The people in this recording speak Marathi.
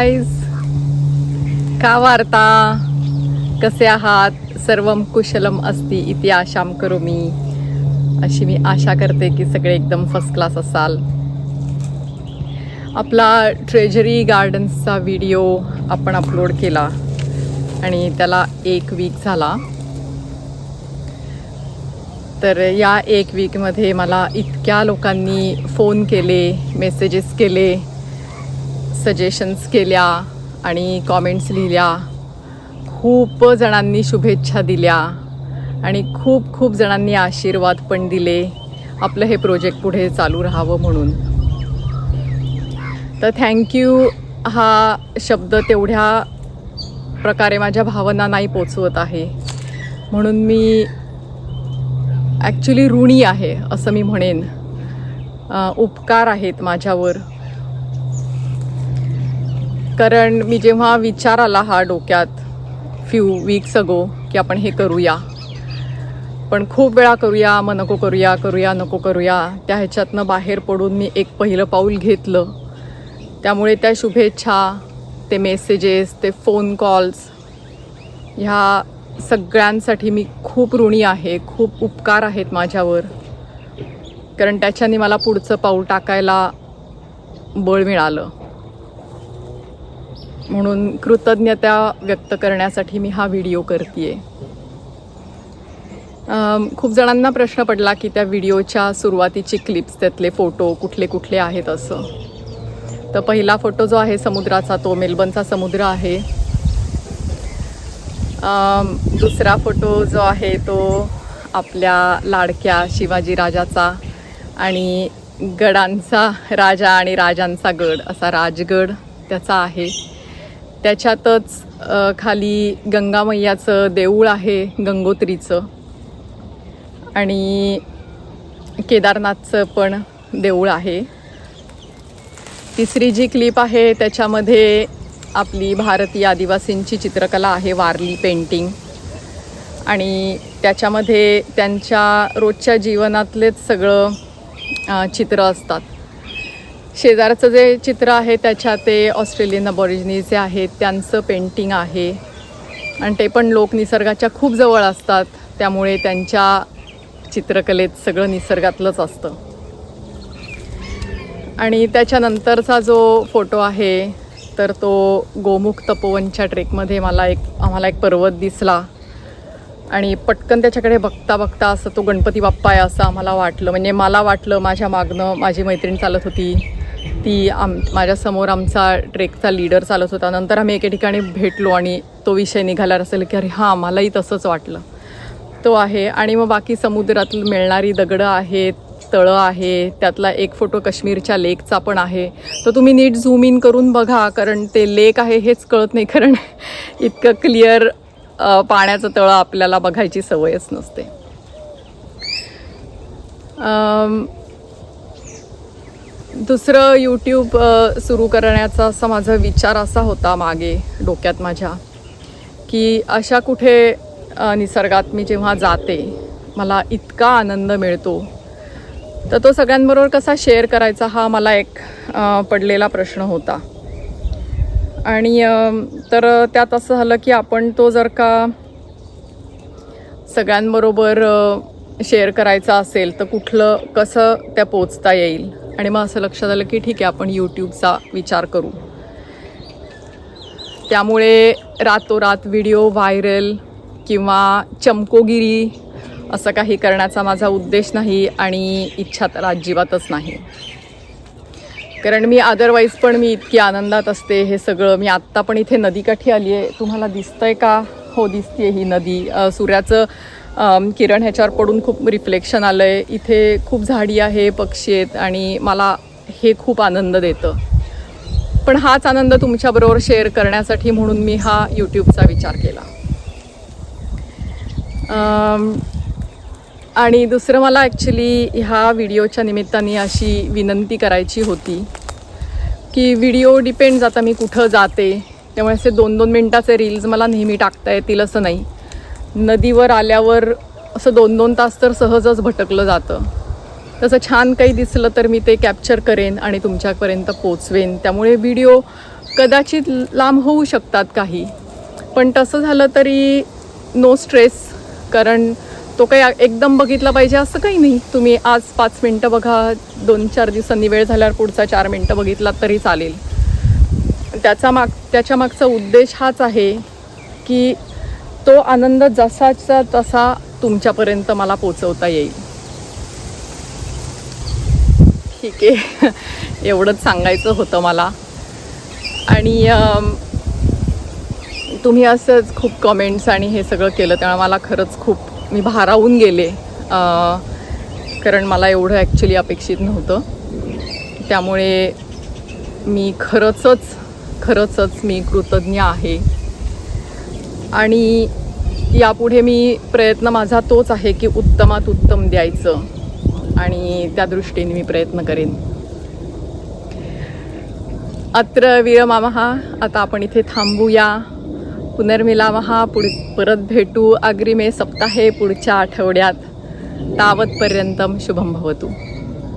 गाईज, का वार्ता? कसे आहात? सर्वम कुशलम अस्ति इति आशाम करोमि. अशी मी आशा करते की सगळे एकदम फर्स्ट क्लास असाल. आपला ट्रेजरी गार्डन्सचा व्हिडिओ आपण अपलोड केला आणि त्याला 1 वीक झाला. तर या 1 वीकमध्ये मला इतक्या लोकांनी फोन केले, मेसेजेस केले, सजेशन्स केल्या आणि कॉमेंट्स लिहिल्या. खूप जणांनी शुभेच्छा दिल्या आणि खूप जणांनी आशीर्वाद पण दिले आपलं हे प्रोजेक्ट पुढे चालू राहावं म्हणून. तर थँक्यू हा शब्द तेवढ्या प्रकारे माझ्या भावना नाही पोचवत आहे, म्हणून मी ॲक्च्युली ऋणी आहे असं मी म्हणेन. उपकार आहेत माझ्यावर. कारण मी जेव्हा विचार आला हा डोक्यात फ्यू वीक्स अगो की आपण हे करूया, पण खूप वेळा करूया मग नको करूया नको करूया, त्या ह्याच्यातनं बाहेर पडून मी एक पहिलं पाऊल घेतलं. त्यामुळे त्या शुभेच्छा, ते मेसेजेस, ते फोन कॉल्स, ह्या सगळ्यांसाठी मी खूप ऋणी आहे. खूप उपकार आहेत माझ्यावर, कारण त्याच्याने मला पुढचं पाऊल टाकायला बळ मिळालं. म्हणून कृतज्ञता व्यक्त करण्यासाठी मी हा व्हिडिओ करते. खूप जणांना प्रश्न पडला की त्या व्हिडिओच्या सुरुवातीची क्लिप्स, त्यातले फोटो कुठले कुठले आहेत असं. तर पहिला फोटो जो आहे समुद्राचा, तो मेलबर्नचा समुद्र आहे. दुसरा फोटो जो आहे तो आपल्या लाडक्या शिवाजी राजाचा आणि गडांचा राजा आणि राजांचा गड, असा राजगड त्याचा आहे. त्याच्यातच खाली गंगा मैयाचं देऊळ आहे, गंगोत्रीचं, आणि केदारनाथचं पण देऊळ आहे. तिसरी जी क्लिप आहे त्याच्यामध्ये आपली भारतीय आदिवासींची चित्रकला आहे, वारली पेंटिंग, आणि त्याच्यामध्ये त्यांच्या रोजच्या जीवनातलेच सगळं चित्र असतात. शेजारचं जे चित्र आहे त्याच्यात ते ऑस्ट्रेलियन अबॉरिजिनीज जे आहेत त्यांचं पेंटिंग आहे, आणि ते पण लोक निसर्गाच्या खूप जवळ असतात, त्यामुळे त्यांच्या चित्रकलेत सगळं निसर्गातलंच असतं. आणि त्याच्यानंतरचा जो फोटो आहे तर तो गोमुख तपोवनच्या ट्रेकमध्ये आम्हाला एक पर्वत दिसला, आणि पटकन त्याच्याकडे बघता असं तो गणपती बाप्पा आहे असं आम्हाला वाटलं. म्हणजे मला वाटलं, माझ्या मागनं माझी मैत्रीण चालत होती, ती माझ्यासमोर आमचा ट्रेकचा लीडर चालत होता. नंतर आम्ही एके ठिकाणी भेटलो आणि तो विषय निघाला असेल की अरे हां, मलाही तसंच वाटलं. तो आहे. आणि मग बाकी समुद्रात मिळणारी दगडं आहेत, तळं आहे. त्यातला एक फोटो काश्मीरच्या लेकचा पण आहे. तर तुम्ही नीट झूम इन करून बघा, कारण ते लेक आहे हेच कळत नाही, कारण इतकं क्लिअर पाण्याचं तळं आपल्याला बघायची सवयच नसते. दुसरं यूट्यूब सुरू करण्याचा असा माझा विचार असा होता मागे डोक्यात माझ्या, की अशा कुठे निसर्गात मी जेव्हा जाते मला इतका आनंद मिळतो, तर तो सगळ्यांबरोबर कसा शेअर करायचा हा मला एक पडलेला प्रश्न होता. आणि तर त्यात असं झालं की आपण तो जर का सगळ्यांबरोबर शेअर करायचा असेल तर कसं त्या पोचता येईल. आणि मग असं लक्षात आलं की ठीक आहे, आपण यूट्यूबचा विचार करू. त्यामुळे रातोरात व्हिडिओ व्हायरल किंवा चमकोगिरी असं काही करण्याचा माझा उद्देश नाही आणि इच्छा तर अजिबातच नाही. कारण मी अदरवाईज पण मी इतकी आनंदात असते. हे सगळं मी आत्ता पण इथे नदीकाठी आली आहे. तुम्हाला दिसतंय का? हो, दिसते ही नदी. सूर्याचं किरण ह्याच्यावर पडून खूप रिफ्लेक्शन आलं आहे. इथे खूप झाडी आहे, पक्षी आहेत, आणि मला हे खूप आनंद देतं. पण हाच आनंद तुमच्याबरोबर शेअर करण्यासाठी म्हणून मी हा यूट्यूबचा विचार केला. आणि दुसरं मला ॲक्च्युली ह्या व्हिडिओच्या निमित्ताने अशी विनंती करायची होती की व्हिडिओ डिपेंड्स, आता मी कुठं जाते त्यामुळे असे 2-2 मिनटाचे रील्स मला नेहमी टाकता येतील असं नाही. नदीवर आल्यावर असं 2-2 तास तर सहजच भटकलं जातं. तसं छान काही दिसलं तर मी ते कॅप्चर करेन आणि तुमच्यापर्यंत पोचवेन. त्यामुळे व्हिडिओ कदाचित लांब होऊ शकतात काही, पण तसं झालं तरी नो स्ट्रेस, कारण तो काही एकदम बघितला पाहिजे असं काही नाही. तुम्ही आज 5 मिनटं बघा, 2-4 दिवसांनी वेळ झाल्यावर पुढचा 4 मिनटं बघितला तरी चालेल. त्याच्या मागचा उद्देश हाच आहे की तो आनंद जसाचा तसा तुमच्यापर्यंत मला पोचवता येईल. ठीक आहे, एवढंच सांगायचं होतं मला. आणि तुम्ही असंच खूप कमेंट्स आणि हे सगळं केलं त्यामुळे मला खरंच खूप मी भारावून गेले, कारण मला एवढं ॲक्च्युली अपेक्षित नव्हतं. त्यामुळे मी खरंच मी कृतज्ञ आहे. आणि यापुढे मी प्रयत्न माझा तोच आहे की उत्तमात उत्तम द्यायचं, आणि त्या दृष्टीने मी प्रयत्न करेन. अत्र विरमामः. आता आपण इथे थांबूया. पुनर्मिलामः. परत भेटू अग्रिमे सप्ताहे, पुढच्या आठवड्यात. तावत्पर्यंतम शुभम भवतु.